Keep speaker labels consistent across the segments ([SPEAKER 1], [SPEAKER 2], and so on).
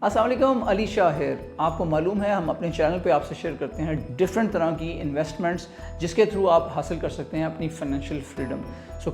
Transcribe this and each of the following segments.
[SPEAKER 1] अस्सलाम वालेकुम, अली शाहिर। आपको मालूम है हम अपने चैनल पे आपसे शेयर करते हैं डिफरेंट तरह की इन्वेस्टमेंट्स जिसके थ्रू आप हासिल कर सकते हैं अपनी फाइनेंशियल फ्रीडम।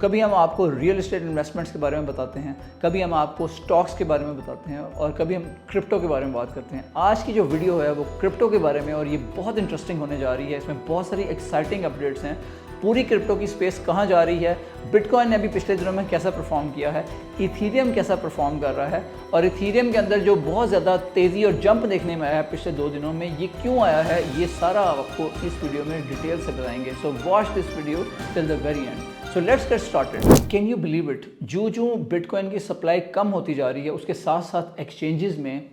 [SPEAKER 1] कभी हम आपको रियल एस्टेट इन्वेस्टमेंट्स के बारे में बताते हैं, कभी हम आपको स्टॉक्स के बारे में बताते हैं और कभी हम क्रिप्टो के बारे में बात करते हैं। आज की जो वीडियो है वो क्रिप्टो के बारे में और ये बहुत इंटरेस्टिंग होने जा रही है। इसमें बहुत सारी एक्साइटिंग अपडेट्स हैं। पूरी क्रिप्टो की स्पेस कहाँ जा रही है, बिटकॉइन ने अभी पिछले दिनों में कैसा परफॉर्म किया है, इथीरियम कैसा परफॉर्म कर रहा है और इथीरियम के अंदर जो बहुत ज़्यादा तेज़ी और जंप देखने में आया है पिछले 2 दिनों में, ये क्यों आया है, ये सारा आपको इस वीडियो में डिटेल से बताएंगे। So watch this video till the very and. So let's get started. Can you believe it, जो बिटकॉइन की सप्लाई कम होती जा रही है उसके साथ साथ एक्सचेंजेस में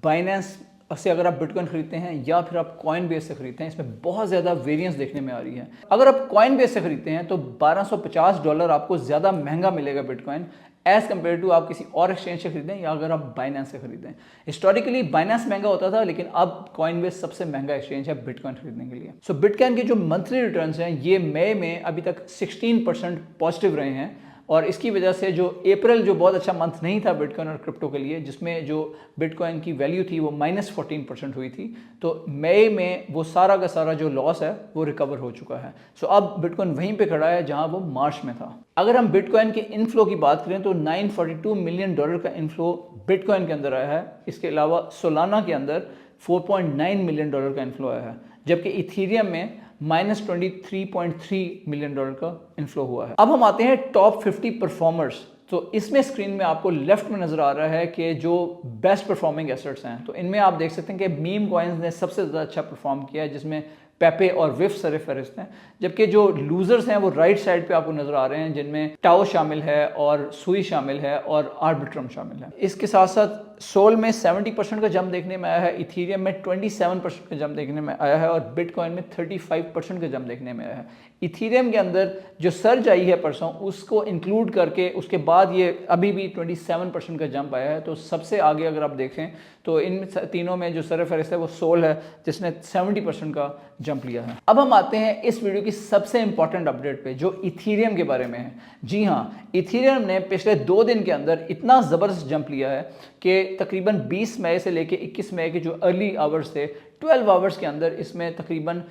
[SPEAKER 1] बाइनेंस से अगर आप बिटकॉइन खरीदते हैं या फिर आप कॉइन बेस से खरीदते हैं, इसमें बहुत ज़्यादा वेरिएंस देखने में आ रही है। अगर आप कॉइन बेस से खरीदते हैं तो $1250 आपको ज़्यादा महंगा मिलेगा बिटकॉइन एज़ कम्पेयर टू आप किसी और एक्सचेंज से खरीदें या अगर आप बाइनेंस से खरीदें। हिस्टोरिकली बाइनेंस महंगा होता था, लेकिन अब कॉइन बेस सबसे महंगा एक्सचेंज है बिटकॉइन खरीदने के लिए। सो बिटकॉइन के जो मंथली रिटर्न्स हैं ये मई में अभी तक 16% पॉजिटिव रहे हैं और इसकी वजह से जो अप्रैल जो बहुत अच्छा मंथ नहीं था बिटकॉइन और क्रिप्टो के लिए, जिसमें जो बिटकॉइन की वैल्यू थी वो -14% हुई थी, तो मई में वो सारा का सारा जो लॉस है वो रिकवर हो चुका है। सो अब बिटकॉइन वहीं पे खड़ा है जहां वो मार्च में था। अगर हम बिटकॉइन के इनफ्लो की बात करें तो $942 मिलियन का इनफ्लो बिटकॉइन के अंदर आया है। इसके अलावा सोलाना के अंदर $4.9 मिलियन का इनफ्लो आया है, जबकि इथीरियम में -$23.3 मिलियन का इनफ्लो हुआ है। अब हम आते हैं टॉप 50 परफॉर्मर्स। तो इसमें स्क्रीन में आपको लेफ्ट में नजर आ रहा है कि जो बेस्ट परफॉर्मिंग एसेट्स हैं, तो इनमें आप देख सकते हैं कि मीम कॉइन्स ने सबसे ज़्यादा अच्छा परफॉर्म किया है, जिसमें पेपे और विफ सरफहरिस्त हैं। जबकि जो लूजर्स हैं वो राइट साइड पे आपको नजर आ रहे हैं, जिनमें टाओ शामिल है और सुई शामिल है और आर्बिट्रम शामिल है। इसके साथ साथ सोल में 70% का जंप देखने में आया है, इथीरियम में 27% का जंप देखने में आया है और बिटकॉइन में 35% का जंप देखने में आया है। इथीरियम के अंदर जो सर्ज आई है परसों, उसको इंक्लूड करके उसके बाद ये अभी भी 27% का जंप आया है। तो सबसे आगे अगर आप देखें तो इन तीनों में जो सरफहरिस्त है वो सोल है, जिसने 70% का जंप लिया है। अब हम आते हैं इस वीडियो की सबसे इंपॉर्टेंट अपडेट पे, जो इथीरियम के बारे में है। जी हाँ, इथीरियम ने पिछले 2 दिन के अंदर इतना ज़बरदस्त जंप लिया है कि तकरीबन 20 मई से लेके 21 मई के जो अर्ली आवर्स थे, 12 आवर्स के अंदर इसमें तकरीबन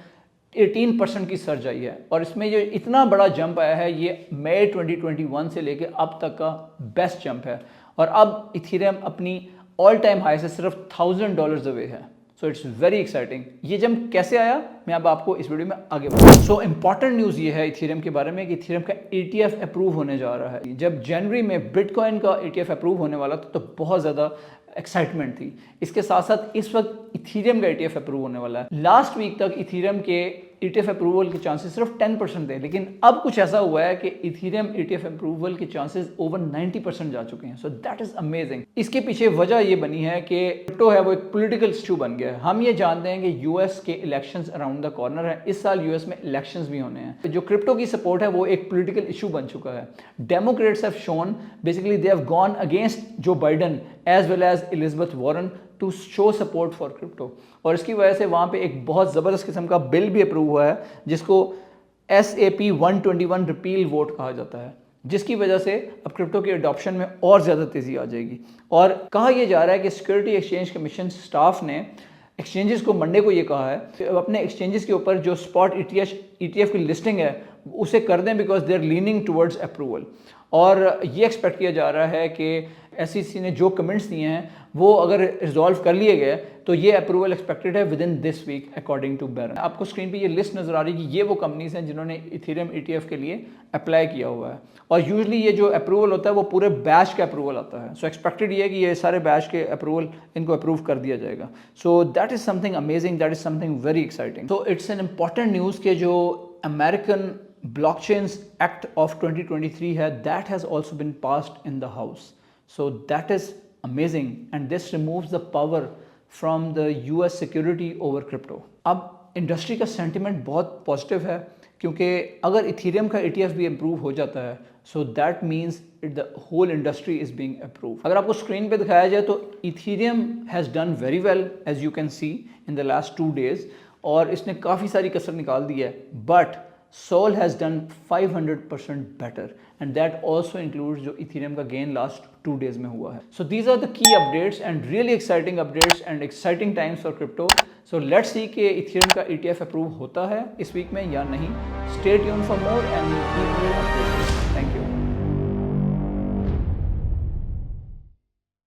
[SPEAKER 1] 18% की सर्ज आई है। और इसमें जो इतना बड़ा जंप आया है ये मई 2021 से लेके अब तक का बेस्ट जंप है। और अब इथीरियम अपनी ऑल टाइम हाई से सिर्फ $1000 अवे है। So it's very exciting. ये जंप कैसे आया मैं अब आपको इस वीडियो में आगे बताऊँ। सो इंपॉर्टेंट न्यूज़ ये है इथीरियम के बारे में कि इथीरियम का ETF अप्रूव होने जा रहा है। जब जनवरी में बिटकॉइन का ETF अप्रूव होने वाला था तो बहुत ज़्यादा एक्साइटमेंट थी। इसके साथ साथ इस वक्त इथीरियम का ETF अप्रूव होने वाला है। लास्ट वीक तक इथीरियम के ETF अप्रूवल के चांसेस सिर्फ 10% थे, लेकिन अब कुछ ऐसा हुआ है कि इथीरियम ETF अप्रूवल के चांसेस ओवर 90% जा चुके हैं। So that is amazing. इसके पीछे वजह ये बनी है कि क्रिप्टो है वो एक पॉलिटिकल इशू बन गया है। हम ये जानते हैं कि यूएस के इलेक्शंस अराउंड द कॉर्नर है। इस साल यूएस में इलेक्शंस भी होने हैं। जो क्रिप्टो की सपोर्ट है वो एक पॉलिटिकल इशू बन चुका है। Democrats have shown basically they have gone against Joe Biden as well as Elizabeth Warren to show support for crypto. और इसकी वजह से वहाँ पे एक बहुत ज़बरदस्त किस्म का बिल भी अप्रूव हुआ है, जिसको SAP 121 रिपील वोट कहा जाता है, जिसकी वजह से अब क्रिप्टो की अडॉप्शन में और ज़्यादा तेज़ी आ जाएगी। और कहा यह जा रहा है कि सिक्योरिटी एक्सचेंज कमीशन स्टाफ ने एक्सचेंजेस को मंडे को ये कहा है कि अपने एक्सचेंजेस के ऊपर जो स्पॉट ETF की लिस्टिंग है उसे कर दें, because they are leaning towards approval. और ये एक्सपेक्ट किया जा रहा है कि SEC ने जो कमेंट्स दिए हैं वो अगर रिजॉल्व कर लिए गए तो ये अप्रूवल एक्सपेक्टेड है within this week according to Barron's. आपको स्क्रीन पे ये लिस्ट नजर आ रही है कि ये वो कंपनीज हैं जिन्होंने इथीरियम ETF के लिए अप्लाई किया हुआ है। और यूजुअली ये जो अप्रूवल होता है वो पूरे बैच का अप्रूवल आता है। सो एक्सपेक्टेड ये है कि ये सारे बैच के अप्रूवल इनको अप्रूव कर दिया जाएगा। So that is something amazing, that is something very exciting. So it's an important news के जो अमेरिकन ब्लॉकचेन्स एक्ट ऑफ 2023 है, that has also been passed in the house. So that is amazing and this removes the power from the US security over crypto. अब industry का sentiment बहुत positive है, क्योंकि अगर Ethereum का ETF भी improve हो जाता है so that means the whole industry is being approve. अगर आपको स्क्रीन पे दिखाया जाए तो Ethereum has done very well as you can see in the last 2 days और इसने काफ़ी सारी कसर निकाल दी है। But Sol has done 500% better, and that also includes जो Ethereum का gain last 2 days में हुआ है. So these are the key updates and really exciting updates and exciting times for crypto. So let's see कि Ethereum का ETF approve होता है इस week में या नहीं. Stay tuned for more and keep me updated. Thank you.